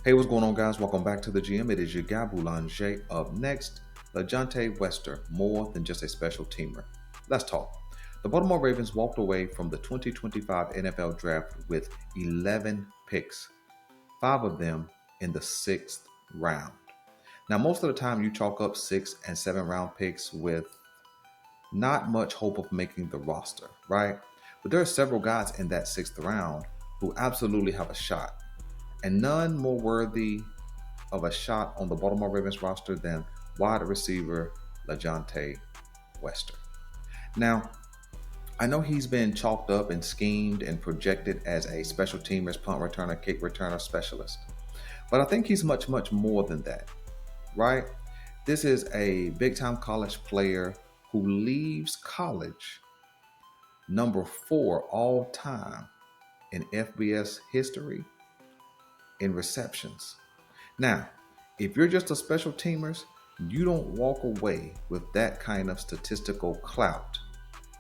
Hey, what's going on, guys? Welcome back to the GM. It is your guy, LaJohntay. Up next, LaJohntay Wester, more than just a special teamer. Let's talk. The Baltimore Ravens walked away from the 2025 NFL Draft with 11 picks, 5 of them in the 6th round. Now, most of the time, you chalk up 6 and 7 round picks with not much hope of making the roster, right? But there are several guys in that 6th round who absolutely have a shot, and none more worthy of a shot on the Baltimore Ravens roster than wide receiver LaJohntay Wester. Now, I know he's been chalked up and schemed and projected as a special teamers, punt returner, kick returner specialist, but I think he's much, much more than that, right? This is a big-time college player who leaves college number 4 all time in FBS history in receptions. Now, if you're just a special teamers, you don't walk away with that kind of statistical clout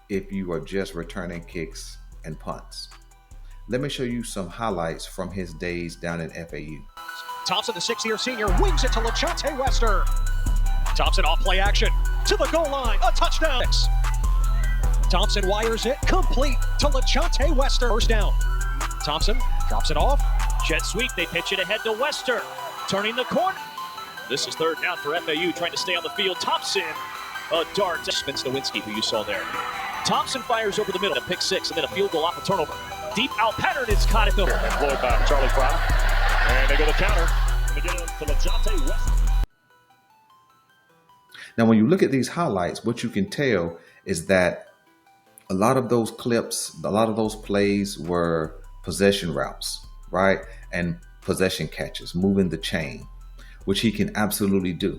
if you are just returning kicks and punts. Let me show you some highlights from his days down in FAU. Thompson, the 6-year senior, wings it to LaJohntay Wester. Thompson off play action to the goal line, a touchdown. Thompson wires it complete to LaJohntay Wester. First down. Thompson drops it off. Jet sweep, they pitch it ahead to Wester. Turning the corner. This is 3rd down for FAU, trying to stay on the field. Thompson, a dart. Spence Nowinski, who you saw there. Thompson fires over the middle, a pick 6, and then a field goal off a turnover. Deep out pattern is caught at the... Employed by Charlie Fry. And they go to counter. And they get it to LaJohntay Wester. Now, when you look at these highlights, what you can tell is that a lot of those clips, a lot of those plays were possession routes, right? And possession catches, moving the chain, which he can absolutely do.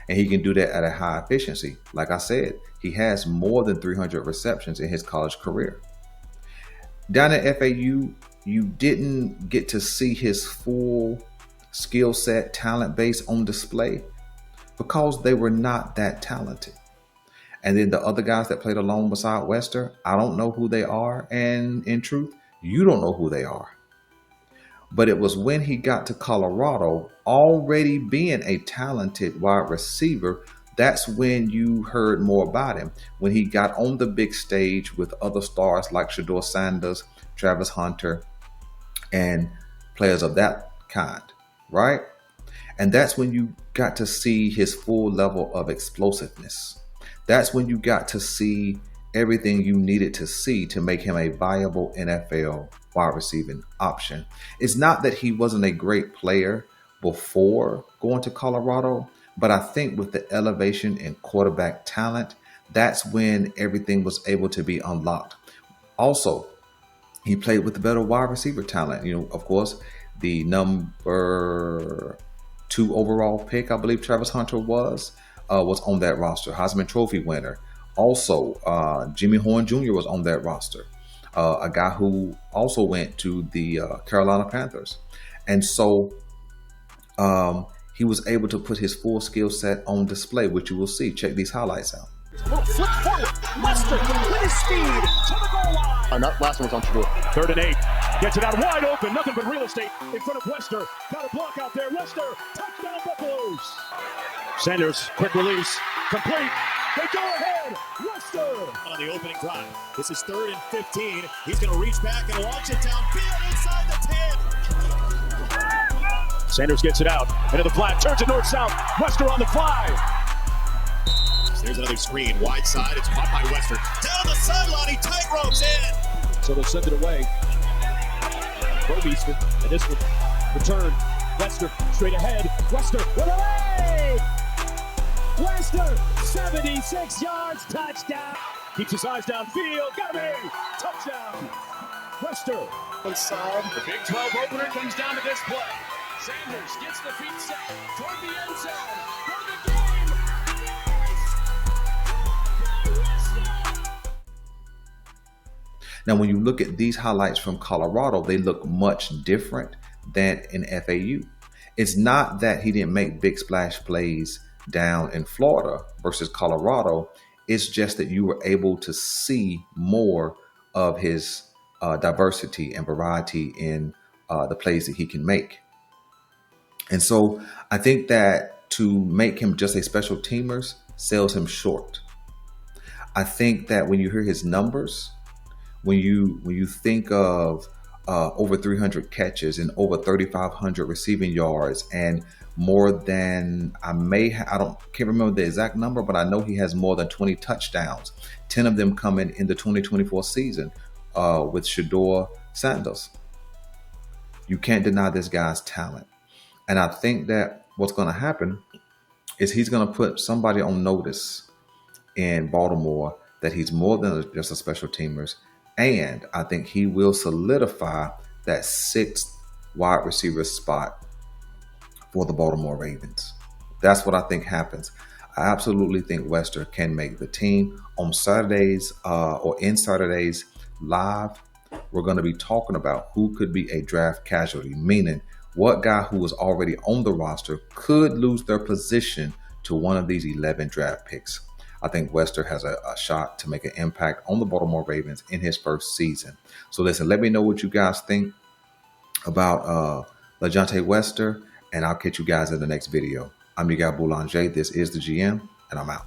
And he can do that at a high efficiency. Like I said, he has more than 300 receptions in his college career. Down at FAU, you didn't get to see his full skill set, talent base on display because they were not that talented. And then the other guys that played along beside Wester, I don't know who they are. And in truth, you don't know who they are. But it was when he got to Colorado, already being a talented wide receiver, that's when you heard more about him. When he got on the big stage with other stars like Shedeur Sanders, Travis Hunter, and players of that kind, right? And that's when you got to see his full level of explosiveness. That's when you got to see everything you needed to see to make him a viable NFL wide receiving option. It's not that he wasn't a great player before going to Colorado, but I think with the elevation in quarterback talent, that's when everything was able to be unlocked. Also, he played with the better wide receiver talent. You know, of course, the number 2 overall pick, I believe Travis Hunter was on that roster. Heisman Trophy winner. Also, Jimmy Horn Jr. was on that roster. A guy who also went to the Carolina Panthers. And so he was able to put his full skill set on display, which you will see. Check these highlights out. Flip forward. Wester with his speed to the goal line. That last one was on Shedeur. 3rd and 8. Gets it out wide open. Nothing but real estate in front of Wester. Got a block out there. Wester. Touchdown Buffaloes. Sanders. Quick release. Complete. They go ahead. Wester on the opening drive. This is 3rd and 15. He's going to reach back and launch it downfield inside the 10. Sanders gets it out into the flat. Turns it north-south. Wester on the fly. There's another screen. Wide side. It's caught by Wester. Down the sideline. He tight ropes in. So they'll send it away. Beaster. And this one return. Wester straight ahead. Wester with a leg. Wester, 76 yards, touchdown. Keeps his eyes downfield, got him in, touchdown. Wester. Inside. The Big 12 opener comes down to this play. Sanders gets the feet set toward the end zone for the game. Now, when you look at these highlights from Colorado, they look much different than in FAU. It's not that he didn't make big splash plays down in Florida versus Colorado. It's just that you were able to see more of his diversity and variety in the plays that he can make. And so I think that to make him just a special teamers sells him short. I think that when you hear his numbers, when you think of over 300 catches and over 3,500 receiving yards and more than I don't can't remember the exact number, but I know he has more than 20 touchdowns, 10 of them coming in the 2024 season with Shador Sanders. You can't deny this guy's talent, and I think that what's going to happen is he's going to put somebody on notice in Baltimore that he's more than just a special teamers. And I think he will solidify that sixth wide receiver spot for the Baltimore Ravens. That's what I think happens. I absolutely think Wester can make the team on Saturdays or in Saturdays live. We're going to be talking about who could be a draft casualty, meaning what guy who was already on the roster could lose their position to one of these 11 draft picks. I think Wester has a shot to make an impact on the Baltimore Ravens in his first season. So listen, let me know what you guys think about LaJohntay Wester, and I'll catch you guys in the next video. I'm your guy, LaJohntay. This is the GM, and I'm out.